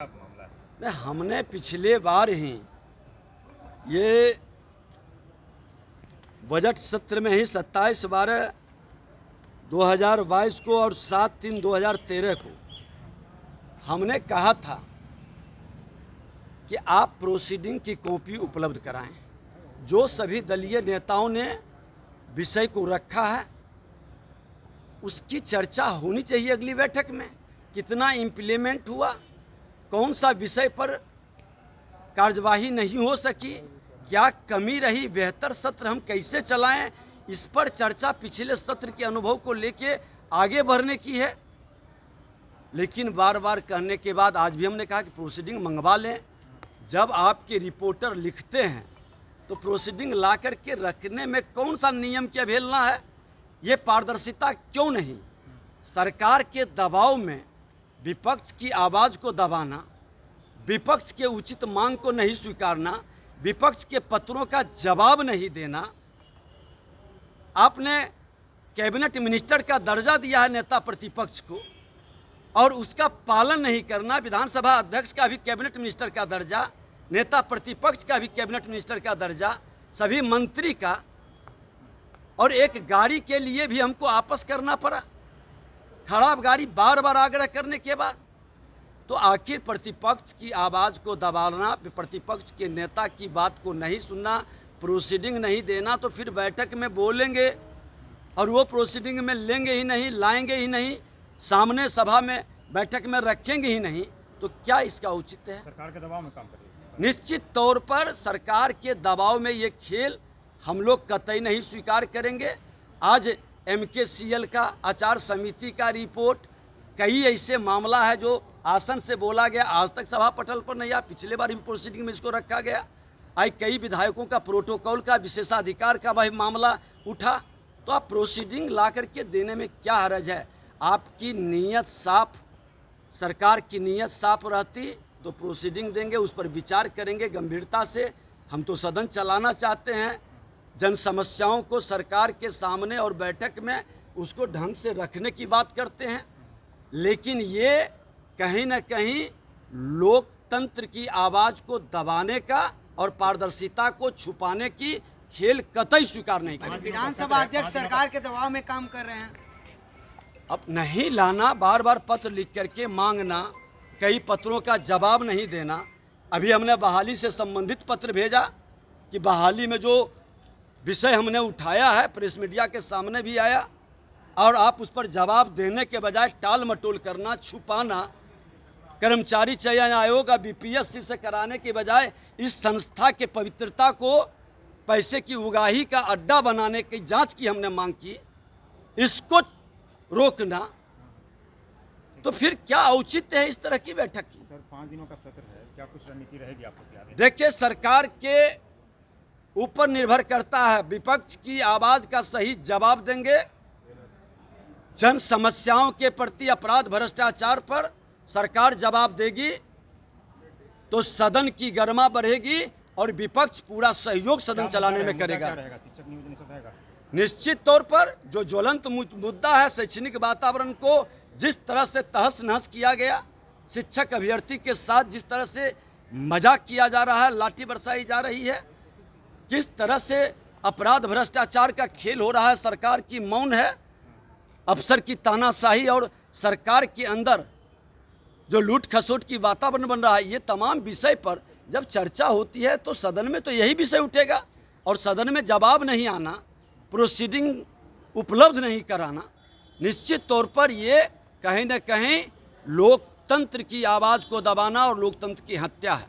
नहीं, हमने पिछले बार ही ये बजट सत्र में ही 27/12/2022 को और 7/3/2013 को हमने कहा था कि आप प्रोसीडिंग की कॉपी उपलब्ध कराएं। जो सभी दलीय नेताओं ने विषय को रखा है उसकी चर्चा होनी चाहिए अगली बैठक में। कितना इम्प्लीमेंट हुआ, कौन सा विषय पर कार्यवाही नहीं हो सकी, क्या कमी रही, बेहतर सत्र हम कैसे चलाएं, इस पर चर्चा पिछले सत्र के अनुभव को लेके आगे बढ़ने की है। लेकिन बार बार कहने के बाद आज भी हमने कहा कि प्रोसीडिंग मंगवा लें। जब आपके रिपोर्टर लिखते हैं तो प्रोसीडिंग ला कर के रखने में कौन सा नियम की अवहेलना है? ये पारदर्शिता क्यों नहीं? सरकार के दबाव में विपक्ष की आवाज़ को दबाना, विपक्ष के उचित मांग को नहीं स्वीकारना, विपक्ष के पत्रों का जवाब नहीं देना। आपने कैबिनेट मिनिस्टर का दर्जा दिया है नेता प्रतिपक्ष को और उसका पालन नहीं करना। विधानसभा अध्यक्ष का भी कैबिनेट मिनिस्टर का दर्जा, नेता प्रतिपक्ष का भी कैबिनेट मिनिस्टर का दर्जा, सभी मंत्री का, और एक गाड़ी के लिए भी हमको आपस करना पड़ा। खराब गाड़ी बार बार आग्रह करने के बाद तो आखिर प्रतिपक्ष की आवाज़ को दबाना, प्रतिपक्ष के नेता की बात को नहीं सुनना, प्रोसीडिंग नहीं देना, तो फिर बैठक में बोलेंगे और वो प्रोसीडिंग में लेंगे ही नहीं, लाएंगे ही नहीं, सामने सभा में बैठक में रखेंगे ही नहीं, तो क्या इसका औचित्य है? सरकार के दबाव में काम करिए। निश्चित तौर पर सरकार के दबाव में ये खेल हम लोग कतई नहीं स्वीकार करेंगे। आज MKCL का, आचार समिति का रिपोर्ट, कई ऐसे मामला है जो आसन से बोला गया, आज तक सभा पटल पर नहीं आया। पिछले बार भी प्रोसीडिंग में इसको रखा गया। आज कई विधायकों का प्रोटोकॉल का, विशेषाधिकार का वही मामला उठा। तो आप प्रोसीडिंग ला करके देने में क्या हर्ज है? आपकी नीयत साफ, सरकार की नीयत साफ रहती तो प्रोसीडिंग देंगे, उस पर विचार करेंगे गंभीरता से। हम तो सदन चलाना चाहते हैं, जन समस्याओं को सरकार के सामने और बैठक में उसको ढंग से रखने की बात करते हैं। लेकिन ये कहीं न कहीं लोकतंत्र की आवाज़ को दबाने का और पारदर्शिता को छुपाने की खेल कतई स्वीकार नहीं करेंगे। विधानसभा अध्यक्ष सरकार के दबाव में काम कर रहे हैं। अब नहीं लाना, बार बार पत्र लिख करके मांगना, कई पत्रों का जवाब नहीं देना। अभी हमने बहाली से संबंधित पत्र भेजा कि बहाली में जो विषय हमने उठाया है प्रेस मीडिया के सामने भी आया, और आप उस पर जवाब देने के बजाय टाल मटोल करना, छुपाना, कर्मचारी चयन आयोग और BPSC से कराने के बजाय इस संस्था के पवित्रता को पैसे की उगाही का अड्डा बनाने की जांच की हमने मांग की, इसको रोकना, तो फिर क्या औचित्य है इस तरह की बैठक की? सर 5 दिनों का सत्र है, क्या कुछ रणनीति रहेगी आपको क्या? देखिए, सरकार के ऊपर निर्भर करता है। विपक्ष की आवाज़ का सही जवाब देंगे, जन समस्याओं के प्रति, अपराध भ्रष्टाचार पर सरकार जवाब देगी तो सदन की गरिमा बढ़ेगी और विपक्ष पूरा सहयोग सदन चलाने में करेगा। शिक्षक नियोजन सब रहेगा। निश्चित तौर पर जो ज्वलंत मुद्दा है, शैक्षणिक वातावरण को जिस तरह से तहस नहस किया गया, शिक्षक अभ्यर्थी के साथ जिस तरह से मजाक किया जा रहा है, लाठी बरसाई जा रही है, किस तरह से अपराध भ्रष्टाचार का खेल हो रहा है, सरकार की मौन है, अफसर की तानाशाही और सरकार के अंदर जो लूट खसोट की वातावरण बन रहा है, ये तमाम विषय पर जब चर्चा होती है तो सदन में तो यही विषय उठेगा। और सदन में जवाब नहीं आना, प्रोसीडिंग उपलब्ध नहीं कराना, निश्चित तौर पर ये कहीं न कहीं लोकतंत्र की आवाज़ को दबाना और लोकतंत्र की हत्या है।